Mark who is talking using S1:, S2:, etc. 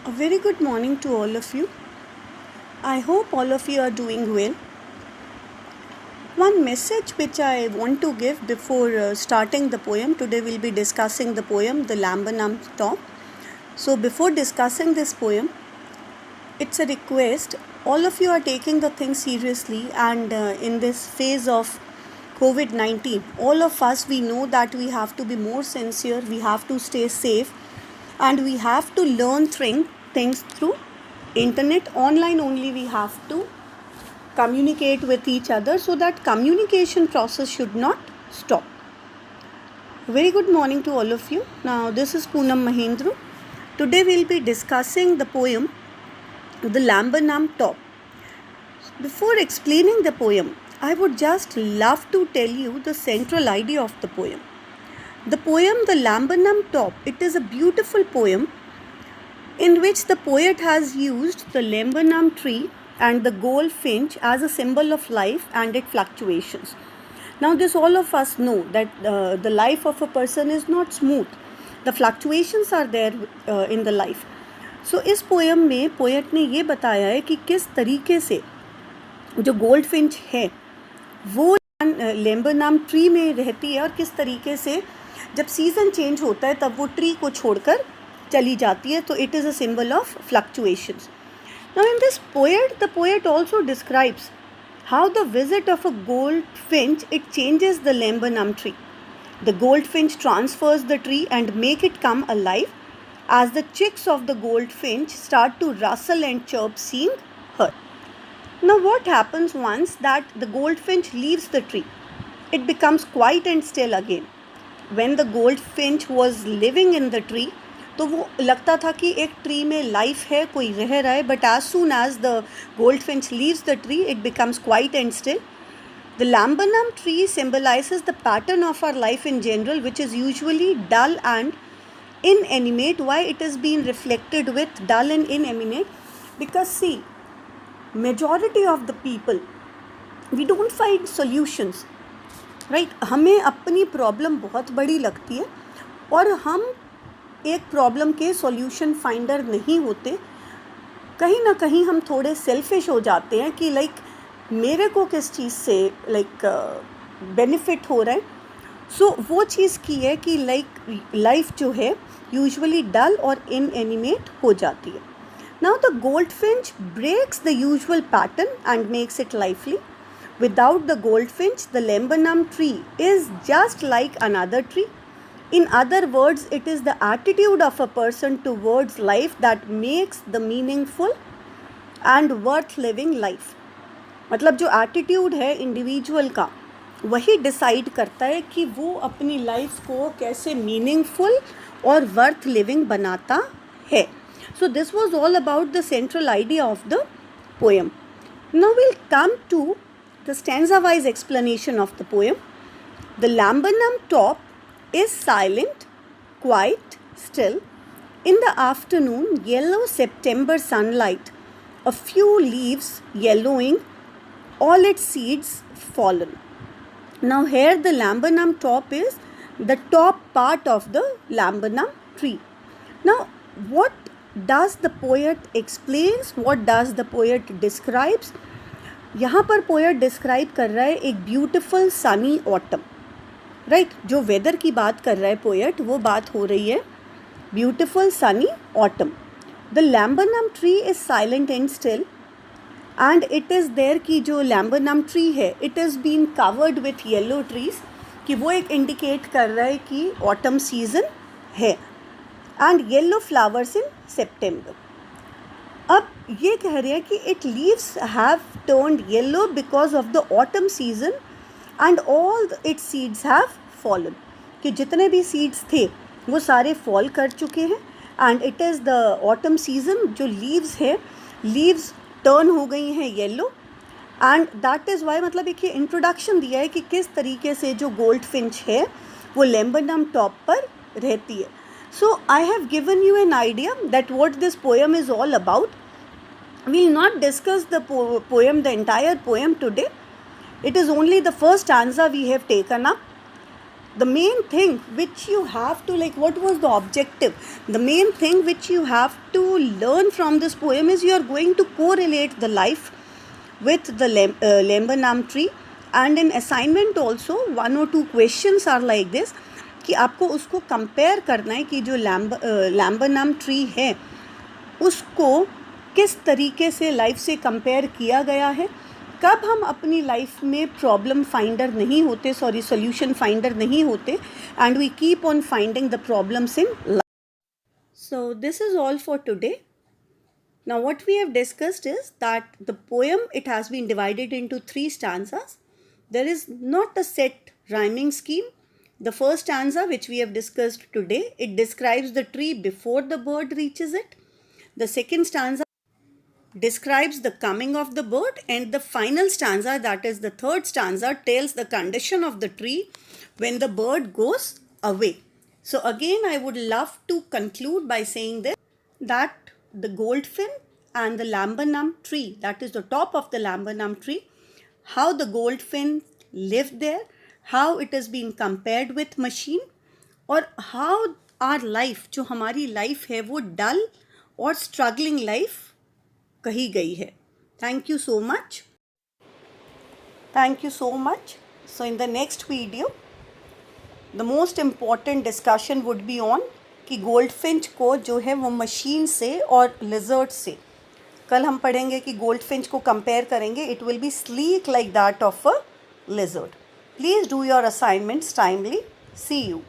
S1: A very good morning to all of you. I hope all of you are doing well. One message which I want to give before starting the poem. Today we'll be discussing the poem The Lambanam Top. So before discussing this poem, it's a request. All of you are taking the thing seriously, and in this phase of COVID-19, all of us, we know that we have to be more sincere, we have to stay safe, and we have to learn things through internet. Online only we have to communicate with each other, so that communication process should not stop. Very good morning to all of you. Now this is Poonam Mahendru. Today we'll be discussing the poem The Lambanam Top. Before explaining the poem, I would just love to tell you the central idea of the poem. The poem The Lambanam Top, it is a beautiful poem in which the poet has used the lambanam tree and the goldfinch as a symbol of life and its fluctuations. Now this all of us know that the life of a person is not smooth. The fluctuations are there in the life. So इस poem में poet ने ये बताया है कि किस तरीके से जो गोल्डफिंच है वो lambanam ट्री में रहती है और किस तरीके से जब सीज़न चेंज होता है तब वो ट्री को छोड़कर चली जाती है. तो it is a symbol of fluctuations. Now in this poet, the poet also describes how the visit of a goldfinch, it changes the lambanam tree. The goldfinch transfers the tree and make it come alive as the chicks of the goldfinch start to rustle and chirp seeing her. Now what happens once that the goldfinch leaves the tree? It becomes quiet and still again. When the goldfinch was living in the tree, तो वो लगता था कि एक tree में life है, कोई रह रहा है, but as soon as the goldfinch leaves the tree it becomes quiet and still. The lambanam tree symbolizes the pattern of our life in general, which is usually dull and inanimate. Why it is being reflected with dull and inanimate? Because see, majority of the people, we don't find solutions, right? हमें अपनी problem बहुत बड़ी लगती है और हम एक problem के सॉल्यूशन फाइंडर नहीं होते. कहीं ना कहीं हम थोड़े सेल्फिश हो जाते हैं कि लाइक मेरे को किस चीज़ से लाइक बेनिफिट हो रहा है. सो वो चीज़ की है कि लाइक लाइफ जो है यूजुअली डल और इनएनिमेट हो जाती है. Now the goldfinch breaks the usual pattern and makes it लाइफली. Without the goldfinch, the lambanam tree is just like another tree. In other words, it is the attitude of a person towards life that makes the meaningful and worth living life. मतलब जो attitude है individual का वही decide करता है कि वो अपनी लाइफ को कैसे मीनिंगफुल और वर्थ लिविंग बनाता है. So this was all about the central idea of the poem. Now will come to the stanza-wise explanation of the poem. The lambanam top is silent, quiet, still. In the afternoon, yellow September sunlight, a few leaves yellowing, all its seeds fallen. Now here the lambanam top is the top part of the lambanam tree. Now what does the poet explains? What does the poet describes? यहाँ पर poet describe कर रहा है एक beautiful sunny autumn, right. जो weather की बात कर रहा है पोएट वो बात हो रही है beautiful sunny autumn. The lambanam tree is silent and still and it is there कि जो lambanam ट्री है it is been covered with yellow trees, कि वो एक इंडिकेट कर रहा है कि ऑटम सीजन है. And yellow flowers in September. अब ये कह रहे हैं कि it leaves have turned yellow because of the autumn season and all its seeds have fallen. कि जितने भी सीड्स थे वो सारे फॉल कर चुके हैं and it is the autumn season. जो लीव्स है लीव्स टर्न हो गई हैं yellow and that is why. मतलब एक ये इंट्रोडक्शन दिया है कि किस तरीके से जो गोल्डफिंच है वो lambanam टॉप पर रहती है. So I have given you an idea that what this poem is all about. We will not discuss the poem, the entire poem today. It is only the first stanza we have taken up. the main thing which you have to, like, what was the objective? The main thing which you have to learn from this poem is you are going to correlate the life with the Lambanam tree. And in assignment also 1 or 2 questions are like this कि आपको उसको compare करना है कि जो लैम्बनाम tree है उसको किस तरीके से लाइफ से कंपेयर किया गया है. कब हम अपनी लाइफ में प्रॉब्लम फाइंडर नहीं होते, सॉल्यूशन फाइंडर नहीं होते, and we keep on finding the problems in life. So this is all for today. Now what we have discussed is that the poem, it has been divided into 3 stanzas. There is not a set rhyming scheme. The first stanza, which we have discussed today, it describes the tree before the bird reaches it. The second stanza describes the coming of the bird, and the final stanza, that is the third stanza, tells the condition of the tree when the bird goes away. So again, I would love to conclude by saying this, that the goldfin and the Lambanam tree, that is the top of the Lambanam tree, how the goldfin lived there, how it has been compared with machine, और how our life, जो हमारी life है वो dull और struggling life कही गई है. Thank you so much. Thank you so much. So in the next video, the most important discussion would be on कि गोल्डफिंच को जो है वो मशीन से और लिजर्ड से, कल हम पढ़ेंगे कि गोल्डफिंच को कंपेयर करेंगे, it will be sleek like that of a lizard. Please do your assignments timely. See you.